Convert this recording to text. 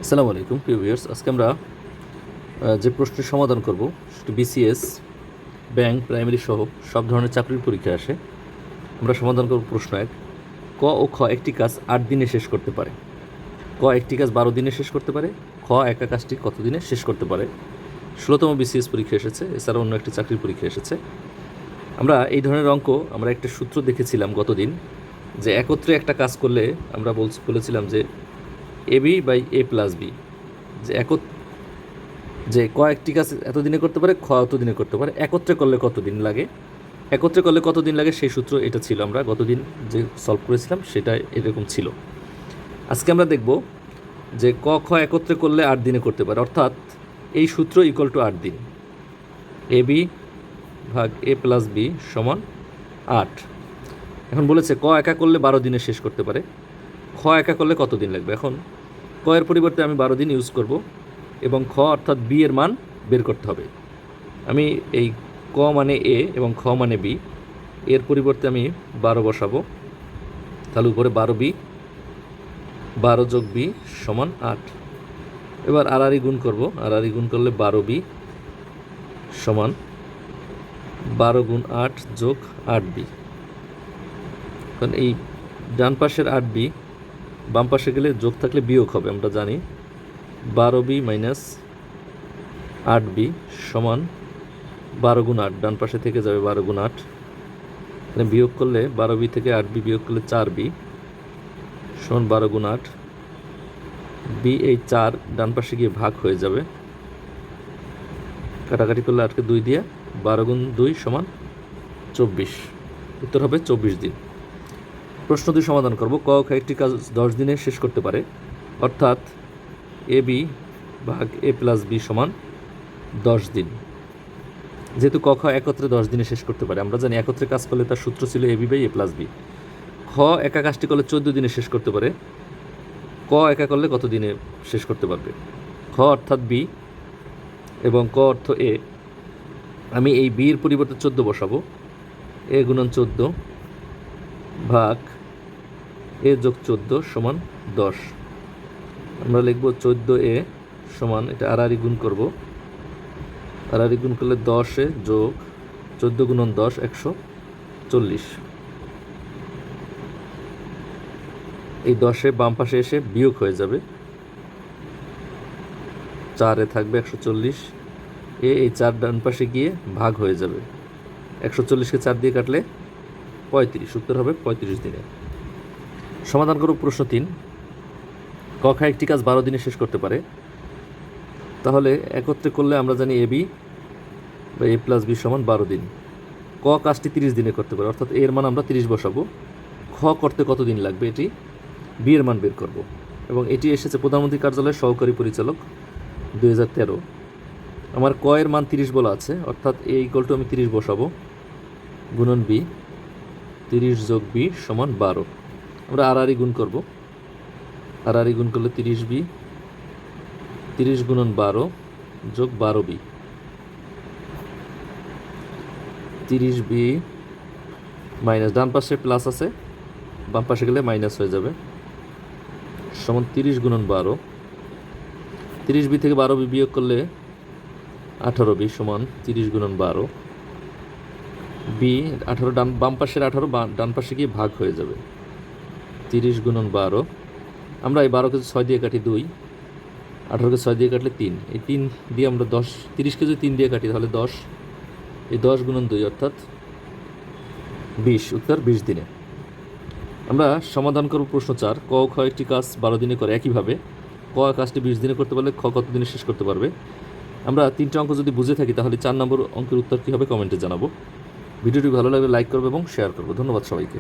আসসালামু আলাইকুম প্রিয় ভিউয়ার্স। আজকে আমরা যে প্রশ্নের সমাধান করব সেটি বিসিএস, ব্যাংক, প্রাইমারি সহ সব ধরনের চাকরির পরীক্ষায় আসে। আমরা সমাধান করব প্রশ্ন 1। ক ও খ একটি কাজ 8 দিনে শেষ করতে পারে। ক একটি কাজ 12 দিনে শেষ করতে পারে। খ একা কাজটি কত দিনে শেষ করতে পারে। 16তম বিসিএস পরীক্ষা এসেছে, এছাড়া অন্য একটি চাকরির পরীক্ষা এসেছে। আমরা এই ধরনের অঙ্ক আমরা একটা সূত্র দেখেছিলাম গতদিন, যে একত্রে একটা কাজ করলে আমরা বলেছিলাম যে AB by A plus B, যে ক একটি কাজ এত দিনে করতে পারে, খ এত দিনে করতে পারে, একত্রে করলে কত দিন লাগে, একত্রে করলে কত দিন লাগে সেই সূত্র এটা ছিল। আমরা গতদিন যে সলভ করেছিলাম সেটা এরকম ছিল। আজকে আমরা দেখব যে ক খ একত্রে করলে 8 দিনে করতে পারে, অর্থাৎ এই সূত্র ইকুয়াল টু 8 দিন। এ বি ভাগ এ প্লাস বি সমান 8। এখন বলেছে ক একা করলে 12 দিনে শেষ করতে পারে, খ একা করলে কত দিন লাগবে। এখন ক এর পরিবর্তে আমি 12 দিন ইউজ করব এবং খ অর্থাৎ বি এর মান বের করতে হবে। আমি এই ক মানে এ এবং খ মানে বি, এর পরিবর্তে আমি 12 বসাবো, তাহলে উপরে 12 বি, 12 যোগ বি সমান 8। এবার আড়াআড়ি গুণ করব, আড়াআড়ি গুণ করলে 12 বি সমান 12 গুণ 8 যোগ 8 বি। কারণ এই ডান পাশের 8 বি বাম পাশে গেলে যোগ থাকলে বিয়োগ হবে, আমরা জানি। 12 বি মাইনাস 8 বি সমান 12 গুণ 8, ডান পাশে থেকে যাবে 12 গুণ 8, এখানে বিয়োগ করলে 12 বি থেকে 8 বি বিয়োগ করলে 4 বি সমান 12 গুণ 8 বি, এই 4 ডান পাশে গিয়ে ভাগ হয়ে যাবে, কাটাকাটি করলে 8কে 2 দিয়ে 12 গুণ 2 সমান 24, উত্তর হবে 24 দিন। প্রশ্ন 2 সমাধান করব। ক খ একটি কাজ 10 দিনে শেষ করতে পারে, অর্থাৎ এ বি ভাগ এ প্লাস বি সমান 10 দিন। যেহেতু ক খ একত্রে 10 দিনে শেষ করতে পারে, আমরা জানি একত্রে কাজ করলে তার সূত্র ছিল A B by A plus B. খ একা কাজটি করলে 14 দিনে শেষ করতে পারে, ক একা করলে কত দিনে শেষ করতে পারবে। খ অর্থাৎ বি এবং ক অর্থ এ। আমি এই বি এর পরিবর্তে 14 বসাবো, এ গুণন 14 ভাগ এ যোগ 14 সমান 10। আমরা লিখব 14 এ সমান, এটা আড়াআড়ি গুণ করব, আড়াআড়ি গুণ করলে 10 এ যোগ 14 গুণন 10 140। এই 10 এ বাম পাশে এসে বিয়োগ হয়ে যাবে, 4 এ থাকবে 140, এই 4 ডান পাশে গিয়ে ভাগ হয়ে যাবে, 140কে 4 দিয়ে কাটলে 35, উত্তর হবে 35 দিনে। সমাধান করব প্রশ্ন 3। ক খ একটি কাজ 12 দিনে শেষ করতে পারে, তাহলে একত্রে করলে আমরা জানি এ বি বা এ প্লাস বি সমান 12 দিন। ক কাজটি 30 দিনে করতে পারে, অর্থাৎ এর মান আমরা 30 বসাবো। খ করতে কত দিন লাগবে, এটি বি এর মান বের করব, এবং এটি এসেছে প্রধানমন্ত্রী কার্যালয়ের সহকারী পরিচালক 2013। আমার ক এর মান 30 বলা আছে, অর্থাৎ এ ইকুয়াল টু আমি 30 বসাবো, গুণন বি, 30 যোগ বি সমান 12। আমরা আড়াআড়ি গুণ করব, আড়াআড়ি গুণ করলে 30 বি, 30 গুণন 12 যোগ 12 বি, 30 বি মাইনাস, ডান পাশে প্লাস আছে বাম পাশে গেলে মাইনাস হয়ে যাবে, সমান 30 গুণন 12, 30 বি থেকে 12 বি বিয়োগ করলে 18 বি সমান 30 গুণন 12 বি, 18 বাম পাশের 18 ডান পাশে গিয়ে ভাগ হয়ে যাবে, 30 গুণন 12। আমরা এই 12কে 6 দিয়ে কাটি 2, 18কে 6 দিয়ে কাটলে 3, এই 3 দিয়ে আমরা 10, 30কে যদি 3 দিয়ে কাটি তাহলে 10, এই 10 গুণন 2 অর্থাৎ 20, উত্তর 20 দিনে। আমরা সমাধান করব প্রশ্ন 4। ক খ একটি কাজ 12 দিনে করে, একইভাবে ক কাজটি 20 দিনে করতে পারলে খ কত দিনে শেষ করতে পারবে। আমরা 3টে অঙ্ক যদি বুঝে থাকি তাহলে 4 নম্বর অঙ্কের উত্তর কী হবে কমেন্টে জানাবো। ভিডিওটি ভালো লাগলে লাইক করবে এবং শেয়ার করবো। ধন্যবাদ সবাইকে।